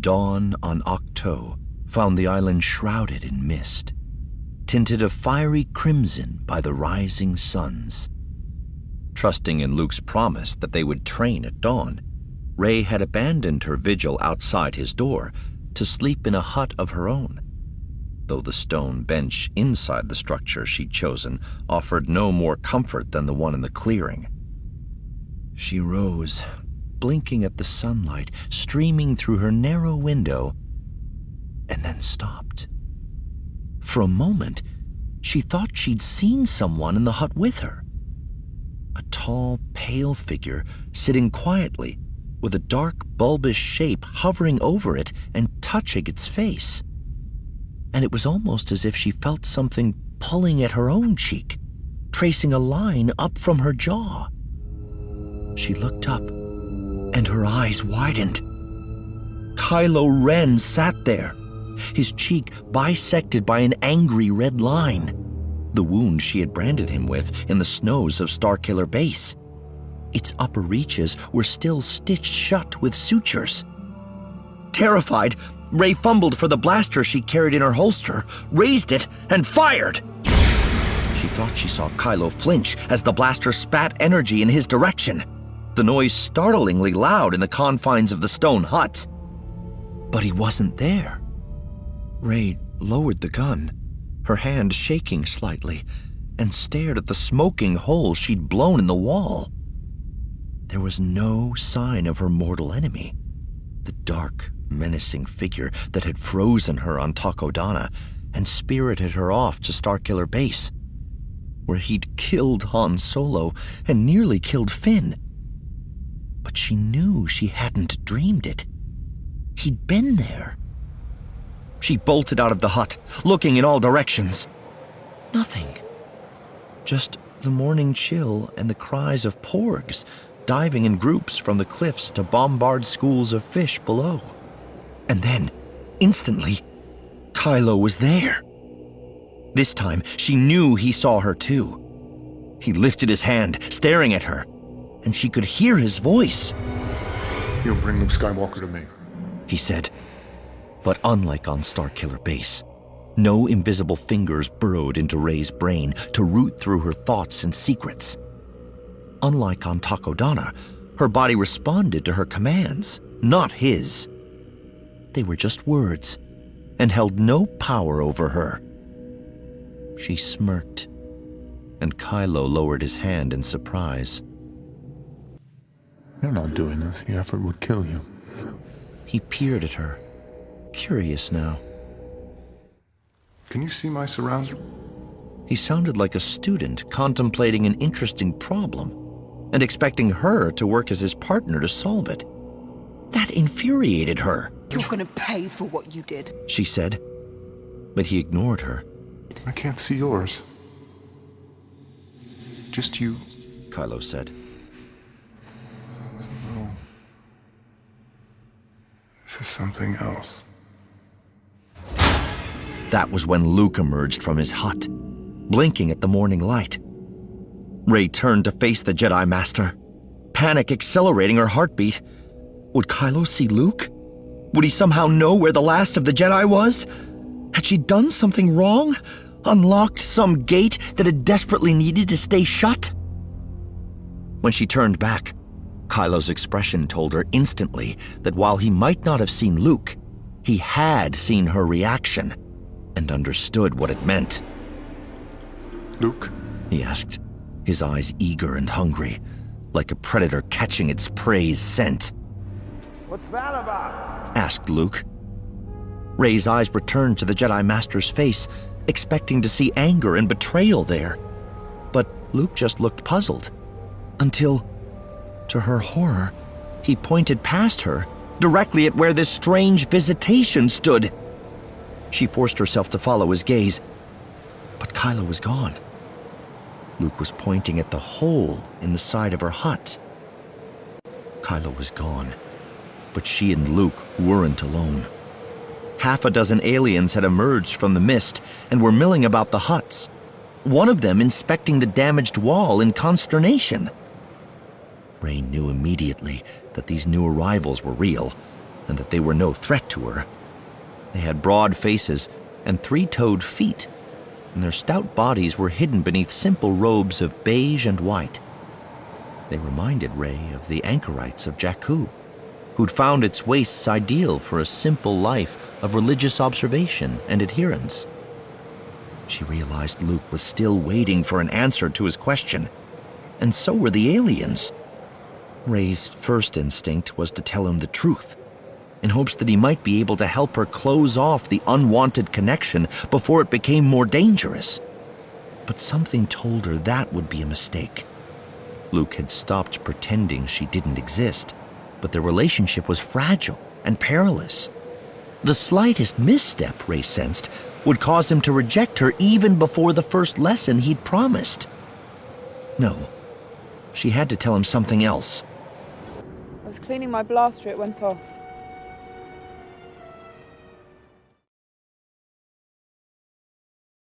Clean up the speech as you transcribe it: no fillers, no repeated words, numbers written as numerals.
Dawn on Ahch-To found the island shrouded in mist, tinted a fiery crimson by the rising suns. Trusting in Luke's promise that they would train at dawn, Rey had abandoned her vigil outside his door to sleep in a hut of her own, though the stone bench inside the structure she'd chosen offered no more comfort than the one in the clearing. She rose, blinking at the sunlight streaming through her narrow window, and then stopped. For a moment, she thought she'd seen someone in the hut with her. A tall, pale figure sitting quietly, with a dark, bulbous shape hovering over it and touching its face. And it was almost as if she felt something pulling at her own cheek, tracing a line up from her jaw. She looked up, and her eyes widened. Kylo Ren sat there, his cheek bisected by an angry red line, the wound she had branded him with in the snows of Starkiller Base. Its upper reaches were still stitched shut with sutures. Terrified, Rey fumbled for the blaster she carried in her holster, raised it, and fired. She thought she saw Kylo flinch as the blaster spat energy in his direction, the noise startlingly loud in the confines of the stone hut. But he wasn't there. Rey lowered the gun, her hand shaking slightly, and stared at the smoking hole she'd blown in the wall. There was no sign of her mortal enemy, the dark, menacing figure that had frozen her on Takodana and spirited her off to Starkiller Base, where he'd killed Han Solo and nearly killed Finn. But she knew she hadn't dreamed it. He'd been there. She bolted out of the hut, looking in all directions. Nothing. Just the morning chill and the cries of porgs diving in groups from the cliffs to bombard schools of fish below. And then, instantly, Kylo was there. This time, she knew he saw her too. He lifted his hand, staring at her, and she could hear his voice. "You'll bring Luke Skywalker to me," he said. But unlike on Starkiller Base, no invisible fingers burrowed into Rey's brain to root through her thoughts and secrets. Unlike on Takodana, her body responded to her commands, not his. They were just words, and held no power over her. She smirked, and Kylo lowered his hand in surprise. "You're not doing this. The effort would kill you." He peered at her, curious now. "Can you see my surroundings?" He sounded like a student contemplating an interesting problem and expecting her to work as his partner to solve it. That infuriated her. "You're gonna pay for what you did," she said, but he ignored her. "I can't see yours. Just you." Kylo said. "Oh. This is something else." That was when Luke emerged from his hut, blinking at the morning light. Rey turned to face the Jedi Master, panic accelerating her heartbeat. Would Kylo see Luke? Would he somehow know where the last of the Jedi was? Had she done something wrong? Unlocked some gate that had desperately needed to stay shut? When she turned back, Kylo's expression told her instantly that while he might not have seen Luke, he had seen her reaction and understood what it meant. "Luke?" he asked, his eyes eager and hungry, like a predator catching its prey's scent. "What's that about?" asked Luke. Rey's eyes returned to the Jedi Master's face, expecting to see anger and betrayal there. But Luke just looked puzzled, until, to her horror, he pointed past her, directly at where this strange visitation stood. She forced herself to follow his gaze, but Kylo was gone. Luke was pointing at the hole in the side of her hut. Kylo was gone, but she and Luke weren't alone. Half a dozen aliens had emerged from the mist and were milling about the huts, one of them inspecting the damaged wall in consternation. Rey knew immediately that these new arrivals were real, and that they were no threat to her. They had broad faces and three-toed feet, and their stout bodies were hidden beneath simple robes of beige and white. They reminded Rey of the anchorites of Jakku, who'd found its wastes ideal for a simple life of religious observation and adherence. She realized Luke was still waiting for an answer to his question, and so were the aliens. Rey's first instinct was to tell him the truth, in hopes that he might be able to help her close off the unwanted connection before it became more dangerous. But something told her that would be a mistake. Luke had stopped pretending she didn't exist, but their relationship was fragile and perilous. The slightest misstep, Rey sensed, would cause him to reject her even before the first lesson he'd promised. No, she had to tell him something else. I was cleaning my blaster, it went off.